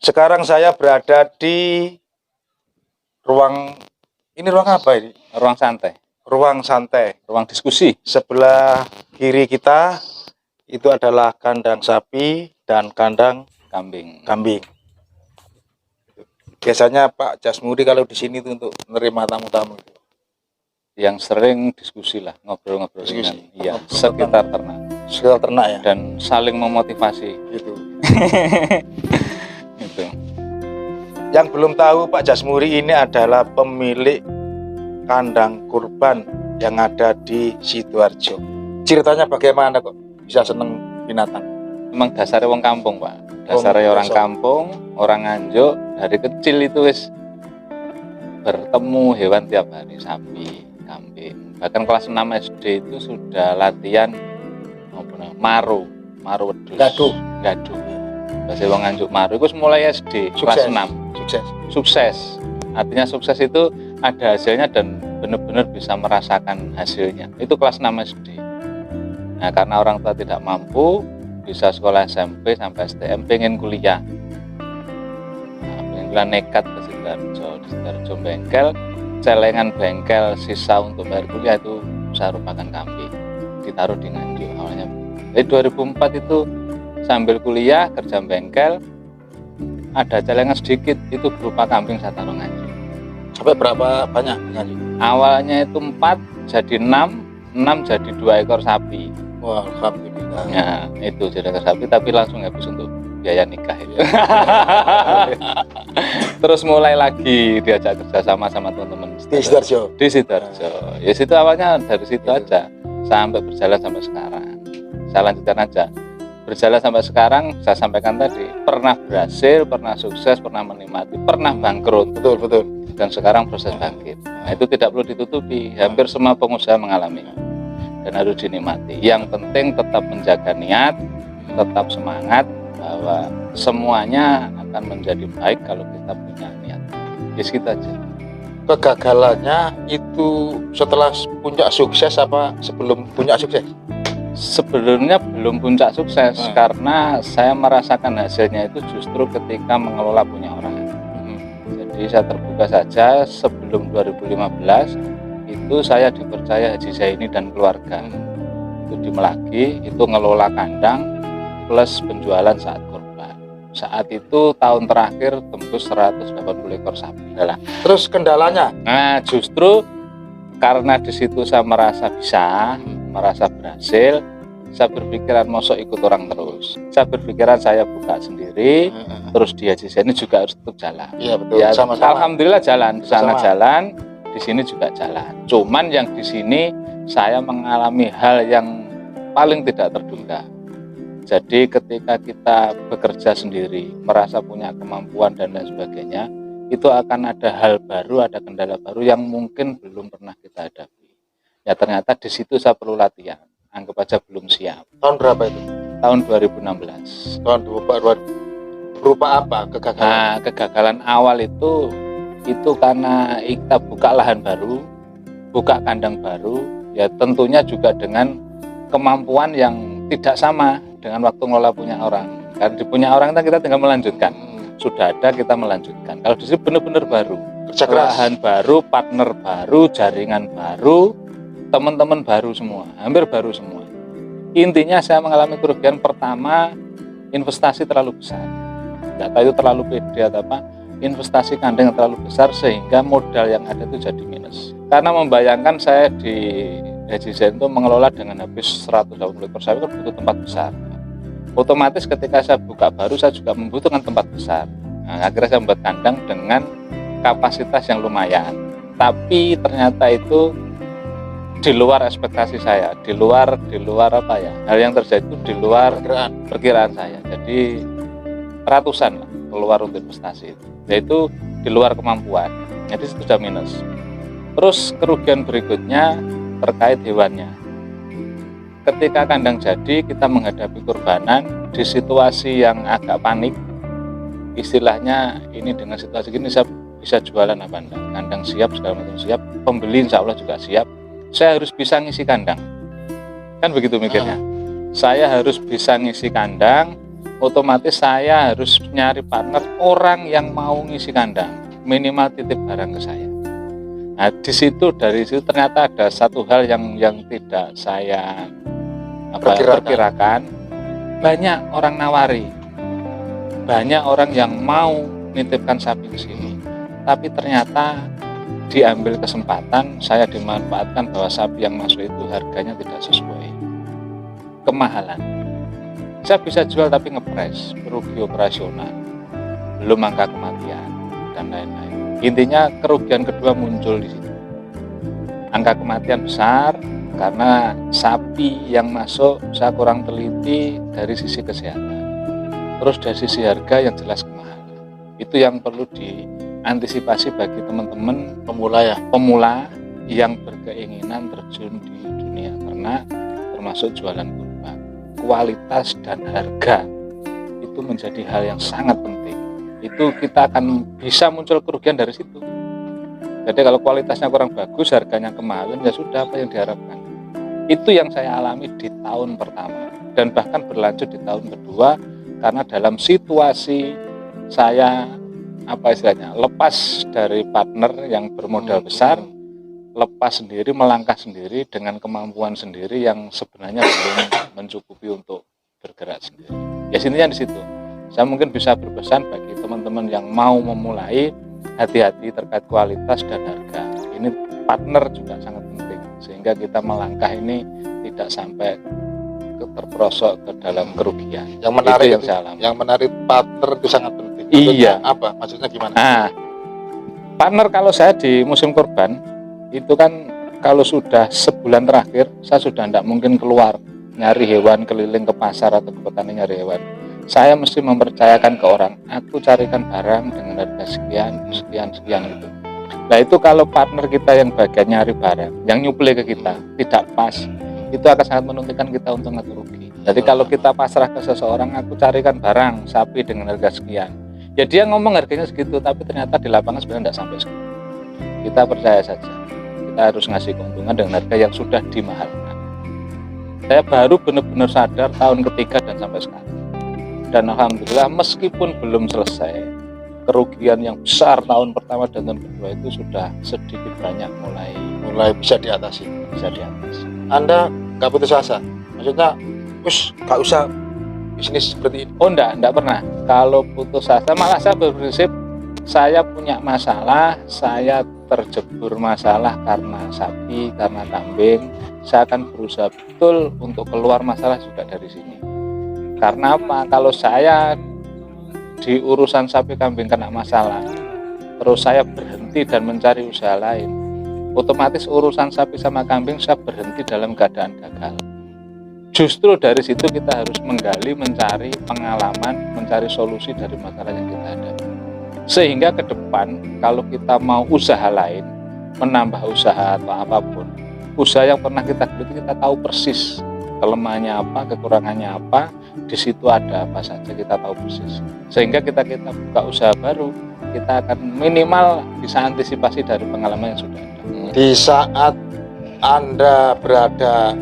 Sekarang saya berada di ini ruang apa ini? Ruang santai, Ruang santai. ruang diskusi. Sebelah kiri kita itu adalah kandang sapi dan kandang Kambing. Biasanya Pak Jasmuri kalau di sini tuh untuk menerima tamu-tamu. Yang sering diskusi lah, ngobrol-ngobrol dengan ya, sekitar ternak. Sekitar ternak ya. Dan saling memotivasi. Gitu. Gitu. Yang belum tahu, Pak Jasmuri ini adalah pemilik kandang kurban yang ada di Sidoarjo. Ceritanya bagaimana kok bisa seneng binatang? Memang dasarnya wong kampung, Pak. Dasarnya orang kampung, orang Nganjuk. Dari kecil itu wis bertemu hewan tiap hari, sapi, kambing. Bahkan kelas 6 SD itu sudah latihan maru wedhus. Gaduh. Bahasa wong Nganjuk maru itu mulai SD kelas 6. Sukses. Artinya sukses itu ada hasilnya dan benar-benar bisa merasakan hasilnya. Itu kelas 6 SD. Nah, karena orang tua tidak mampu, bisa sekolah SMP sampai STM, pengen kuliah. Nah, pengen kuliah nekat ke Sidoarjo bengkel, celengan bengkel sisa untuk bayar kuliah itu saya rupakan kambing. Ditaruh di Nganjuk awalnya. Jadi 2004 itu sambil kuliah kerja bengkel, ada celengan sedikit itu berupa kambing saya taruh Nganjuk. Sampai berapa banyak Nganjuk? Awalnya itu 4 jadi 6 jadi 2 ekor sapi. Wah, alhamdulillah. Ya, itu jadi ekor sapi tapi langsung habis untuk biaya nikah itu. Terus mulai lagi diajak kerja sama teman-teman Di Sidoarjo. Di Sidoarjo. Ya situ awalnya dari situ aja sampai berjalan sampai sekarang. Saya lanjutkan aja. Berjalan sampai sekarang, saya sampaikan tadi, pernah berhasil, pernah sukses, pernah menikmati, pernah bangkrut. Betul. Dan sekarang proses bangkit. Nah, itu tidak perlu ditutupi. Hampir semua pengusaha mengalami dan harus dinikmati. Yang penting tetap menjaga niat, tetap semangat bahwa semuanya akan menjadi baik kalau kita punya niat. Ya segitu aja. Kegagalannya itu setelah puncak sukses apa sebelum puncak sukses? Sebelumnya belum puncak sukses karena saya merasakan hasilnya itu justru ketika mengelola punya orang. Jadi saya terbuka saja, sebelum 2015 itu saya dipercaya Haji Zaini dan keluarga itu di Melagi, itu ngelola kandang plus penjualan saat kurban. Saat itu tahun terakhir tembus 180 ekor sapi. Terus kendalanya? Nah, justru karena di situ saya merasa bisa, merasa berhasil, saya berpikiran mosok ikut orang terus. Saya berpikiran saya buka sendiri, terus di Haji Zaini juga harus tetap jalan. Iya betul. Ya, Sama-sama. alhamdulillah jalan, di sana Sama. jalan, di sini juga jalan. Cuman yang di sini saya mengalami hal yang paling tidak terduga. Jadi ketika kita bekerja sendiri, merasa punya kemampuan dan lain sebagainya, itu akan ada hal baru, ada kendala baru yang mungkin belum pernah kita hadapi. Ya ternyata di situ saya perlu latihan. Anggap aja belum siap. Tahun berapa itu? Tahun 2016. Tahun 2000 berupa apa kegagalan? Nah, kegagalan awal itu karena kita buka lahan baru, buka kandang baru, ya tentunya juga dengan kemampuan yang tidak sama dengan waktu ngelola punya orang. Karena di punya orang kita tinggal melanjutkan. Sudah ada kita melanjutkan. Kalau di sini benar-benar baru, lahan baru, partner baru, jaringan baru, teman-teman baru semua, hampir baru semua. Intinya saya mengalami kerugian pertama, investasi terlalu besar. Nggak tahu itu terlalu pede atau apa, investasi kandang yang terlalu besar sehingga modal yang ada itu jadi minus. Karena membayangkan saya di Haji Zaini itu mengelola dengan habis 180 ekor sapi kan butuh tempat besar. Otomatis ketika saya buka baru saya juga membutuhkan tempat besar. Nah, akhirnya saya membuat kandang dengan kapasitas yang lumayan. Tapi ternyata itu di luar ekspektasi saya, di luar apa ya? Hal yang terjadi itu di luar perkiraan saya. Jadi ratusan lah keluar untuk investasi itu. Yaitu di luar kemampuan. Jadi sudah minus. Terus kerugian berikutnya terkait hewannya. Ketika kandang jadi, kita menghadapi kurbanan di situasi yang agak panik. Istilahnya ini dengan situasi gini saya bisa jualan apa enggak? Kandang siap, segala macam siap, pembeli insya Allah juga siap. Saya harus bisa ngisi kandang. Kan begitu mikirnya. Saya harus bisa ngisi kandang, otomatis saya harus nyari partner orang yang mau ngisi kandang, minimal titip barang ke saya. Nah, dari situ ternyata ada satu hal yang tidak saya perkirakan. Banyak orang nawari, banyak orang yang mau nitipkan sapi ke sini, tapi ternyata diambil kesempatan, saya dimanfaatkan bahwa sapi yang masuk itu harganya tidak sesuai, kemahalan. Saya bisa jual tapi ngepres, rugi operasional, belum angka kematian dan lain-lain. Intinya kerugian kedua muncul di situ. Angka kematian besar karena sapi yang masuk saya kurang teliti dari sisi kesehatan. Terus dari sisi harga yang jelas kemahalan. Itu yang perlu diantisipasi bagi teman-teman pemula yang berkeinginan terjun di dunia ternak, termasuk jualan kurban. Kualitas dan harga itu menjadi hal yang sangat penting. Itu kita akan bisa muncul kerugian dari situ. Jadi kalau kualitasnya kurang bagus, harganya kemahalan, ya sudah, apa yang diharapkan. Itu yang saya alami di tahun pertama dan bahkan berlanjut di tahun kedua, karena dalam situasi saya lepas dari partner yang bermodal besar, lepas sendiri, melangkah sendiri dengan kemampuan sendiri yang sebenarnya belum mencukupi untuk bergerak sendiri. Ya intinya di situ. Saya mungkin bisa berpesan bagi teman-teman yang mau memulai, hati-hati terkait kualitas dan harga. Ini partner juga sangat penting sehingga kita melangkah ini tidak sampai terperosok ke dalam kerugian. Yang menarik itu yang menarik partner itu sangat penting. Iya. Apa? Maksudnya gimana? Nah, partner kalau saya di musim kurban itu kan kalau sudah sebulan terakhir saya sudah tidak mungkin keluar nyari hewan keliling ke pasar atau ke petani nyari hewan. Saya mesti mempercayakan ke orang, aku carikan barang dengan harga sekian gitu. Nah itu kalau partner kita yang bagian nyari barang, yang nyuplai ke kita tidak pas, itu akan sangat menentukan kita untung atau rugi. Jadi kalau kita pasrah ke seseorang, aku carikan barang sapi dengan harga sekian, ya dia ngomong harganya segitu, tapi ternyata di lapangan sebenarnya tidak sampai segitu. Kita percaya saja, kita harus ngasih keuntungan dengan harga yang sudah dimahalkan. Saya baru benar-benar sadar tahun ketiga dan sampai sekarang. Dan alhamdulillah meskipun belum selesai, kerugian yang besar tahun pertama dan tahun kedua itu sudah sedikit banyak mulai bisa diatasi. Anda nggak putus asa? Maksudnya, nggak usah bisnis seperti ini? Oh enggak pernah. Kalau putus asa, malah saya berprinsip, saya punya masalah, saya terjebur masalah karena sapi, karena kambing, saya akan berusaha betul untuk keluar masalah juga dari sini. Karena apa? Kalau saya di urusan sapi kambing kena masalah, terus saya berhenti dan mencari usaha lain, otomatis urusan sapi sama kambing saya berhenti dalam keadaan gagal. Justru dari situ kita harus menggali, mencari pengalaman, mencari solusi dari masalah yang kita hadapi. Sehingga ke depan kalau kita mau usaha lain, menambah usaha atau apapun, usaha yang pernah kita geluti kita tahu persis kelemahannya apa, kekurangannya apa, di situ ada apa saja kita tahu persis. Sehingga kita buka usaha baru, kita akan minimal bisa antisipasi dari pengalaman yang sudah ada. Di saat Anda berada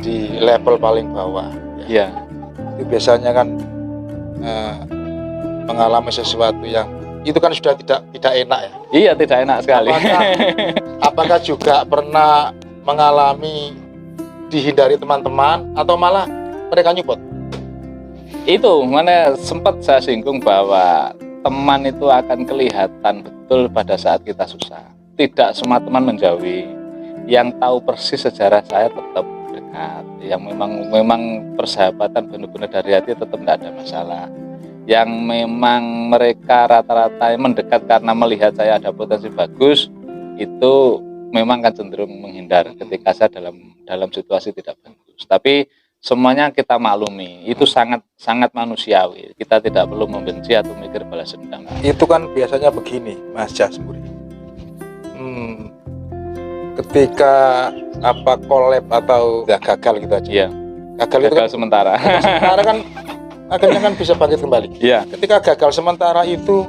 di level paling bawah, ya, itu biasanya kan mengalami sesuatu yang itu kan sudah tidak enak ya. Iya, tidak enak sekali. Apakah juga pernah mengalami dihindari teman-teman atau malah mereka nyupot? Itu mana sempat saya singgung bahwa teman itu akan kelihatan betul pada saat kita susah. Tidak semua teman menjauhi. Yang tahu persis sejarah saya tetap dekat. Yang memang persahabatan benar-benar dari hati tetap tidak ada masalah. Yang memang mereka rata-rata mendekat karena melihat saya ada potensi bagus, itu memang kan cenderung menghindar ketika saya dalam situasi tidak bagus. Tapi semuanya kita maklumi, itu sangat manusiawi. Kita tidak perlu membenci atau mikir balas dendam. Itu kan biasanya begini, Mas Jasmuri. Ketika collab atau gagal gitu aja. Iya. Gagal itu kan sementara. Sementara kan akhirnya kan bisa bangkit kembali. Iya. Ketika gagal sementara itu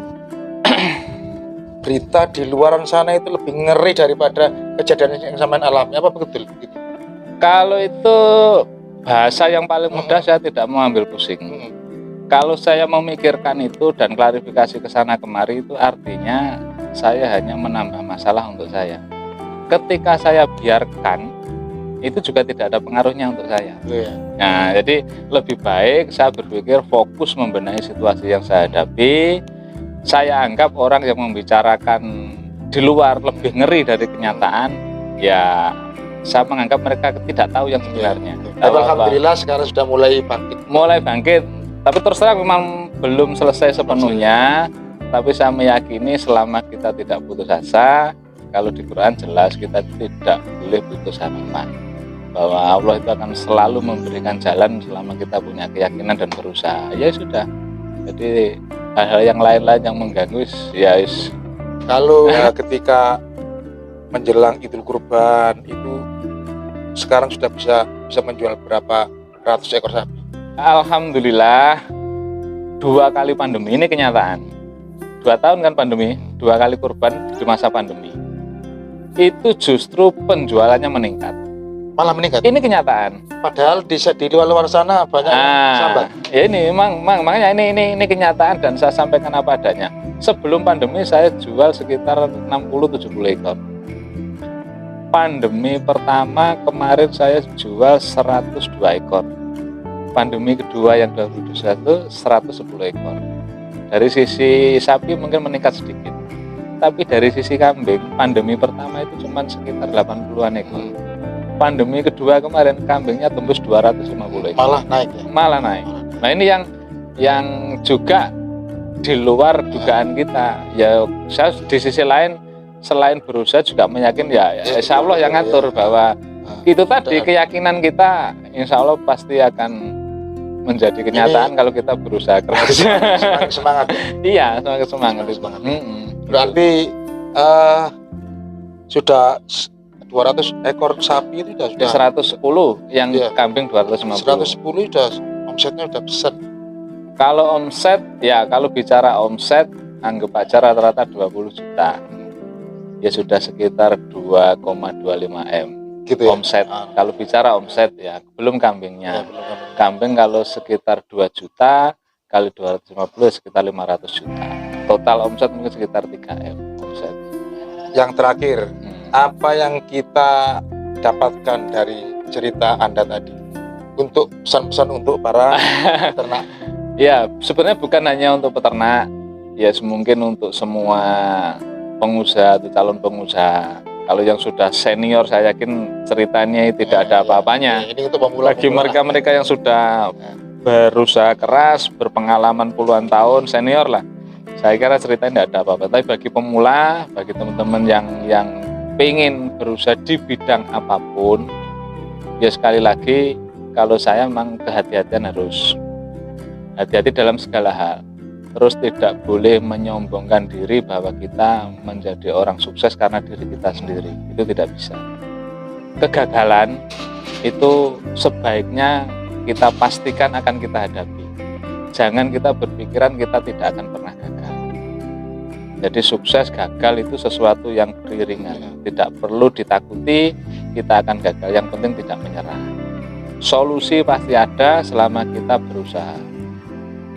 berita di luaran sana itu lebih ngeri daripada kejadian yang sampean alami. Apa betul? Kalau itu bahasa yang paling mudah, saya tidak mau ambil pusing. Kalau saya memikirkan itu dan klarifikasi ke sana kemari, itu artinya saya hanya menambah masalah untuk saya. Ketika saya biarkan, itu juga tidak ada pengaruhnya untuk saya. Iya. Nah, jadi lebih baik saya berpikir fokus membenahi situasi yang saya hadapi. Saya anggap orang yang membicarakan di luar lebih ngeri dari kenyataan, ya saya menganggap mereka tidak tahu yang sebenarnya. Tapi alhamdulillah sekarang sudah mulai bangkit. Mulai bangkit, tapi terus terang memang belum selesai sepenuhnya. Tapi saya meyakini selama kita tidak putus asa, kalau di Quran jelas kita tidak boleh putus harapan, bahwa Allah itu akan selalu memberikan jalan selama kita punya keyakinan dan berusaha. Ya sudah. Jadi hal-hal yang lain-lain yang mengganggu ya Kalau ketika menjelang Idul Kurban itu sekarang sudah bisa menjual berapa ratus ekor sapi? Alhamdulillah 2 kali pandemi ini kenyataan. 2 tahun kan pandemi, 2 kali kurban di masa pandemi. Itu justru penjualannya meningkat. Malah meningkat. Ini kenyataan. Padahal di luar sana banyak sambat. Ya ini makanya ini kenyataan dan saya sampaikan apa adanya. Sebelum pandemi saya jual sekitar 60-70 ekor. Pandemi pertama kemarin saya jual 102 ekor. Pandemi kedua yang 2021 110 ekor. Dari sisi sapi mungkin meningkat sedikit. Tapi dari sisi kambing, pandemi pertama itu cuma sekitar 80-an ekor. Pandemi kedua kemarin kambingnya tembus 250 ekor. Malah naik ya? Malah naik. Nah ini yang juga di luar dugaan kita. Ya saya di sisi lain selain berusaha juga meyakin ya insya Allah yang ngatur bahwa itu tadi keyakinan kita insya Allah pasti akan menjadi kenyataan kalau kita berusaha keras. Semangat. Iya, semangat. Berarti sudah 200 ekor sapi itu sudah 110 yang kambing 250. 110 sudah omsetnya sudah besar. Kalau omset ya kalau bicara omset anggap aja rata-rata 20 juta. Ya sudah sekitar 2,25 M gitu ya? Omset. Kalau bicara omset ya belum kambingnya. Kambing kalau sekitar 2 juta kali 250 sekitar 500 juta. Total omset mungkin sekitar 3 M omset. Yang terakhir, apa yang kita dapatkan dari cerita Anda tadi untuk pesan-pesan untuk para peternak? Ya, sebenarnya bukan hanya untuk peternak, ya mungkin untuk semua pengusaha atau calon pengusaha. Kalau yang sudah senior saya yakin ceritanya tidak ada apa-apanya. Ini untuk pemula. Bagi mereka-mereka yang sudah berusaha keras, berpengalaman puluhan tahun, senior lah, saya kira ceritanya tidak ada apa-apa. Tapi bagi pemula, bagi teman-teman yang pengen berusaha di bidang apapun, ya sekali lagi kalau saya memang kehati-hatian harus hati-hati dalam segala hal. Terus tidak boleh menyombongkan diri bahwa kita menjadi orang sukses karena diri kita sendiri. Itu tidak bisa. Kegagalan itu sebaiknya kita pastikan akan kita hadapi. Jangan kita berpikiran kita tidak akan pernah gagal. Jadi sukses gagal itu sesuatu yang beriringan. Tidak perlu ditakuti kita akan gagal. Yang penting tidak menyerah. Solusi pasti ada selama kita berusaha.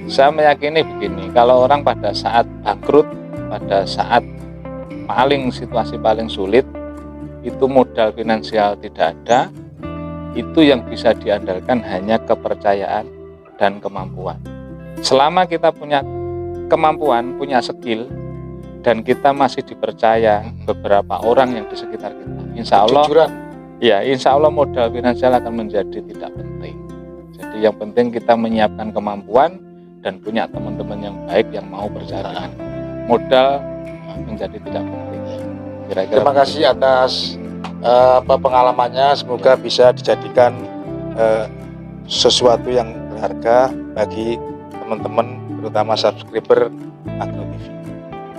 Saya meyakini begini, kalau orang pada saat bangkrut, pada saat situasi paling sulit, itu modal finansial tidak ada, itu yang bisa diandalkan hanya kepercayaan dan kemampuan. Selama kita punya kemampuan, punya skill, dan kita masih dipercaya beberapa orang yang di sekitar kita, insya Allah modal finansial akan menjadi tidak penting. Jadi yang penting kita menyiapkan kemampuan dan punya teman-teman yang baik yang mau percaya dengan modal menjadi tidak penting. Kira-kira terima kasih atas pengalamannya. Semoga bisa dijadikan sesuatu yang berharga bagi teman-teman, terutama subscriber Agro TV.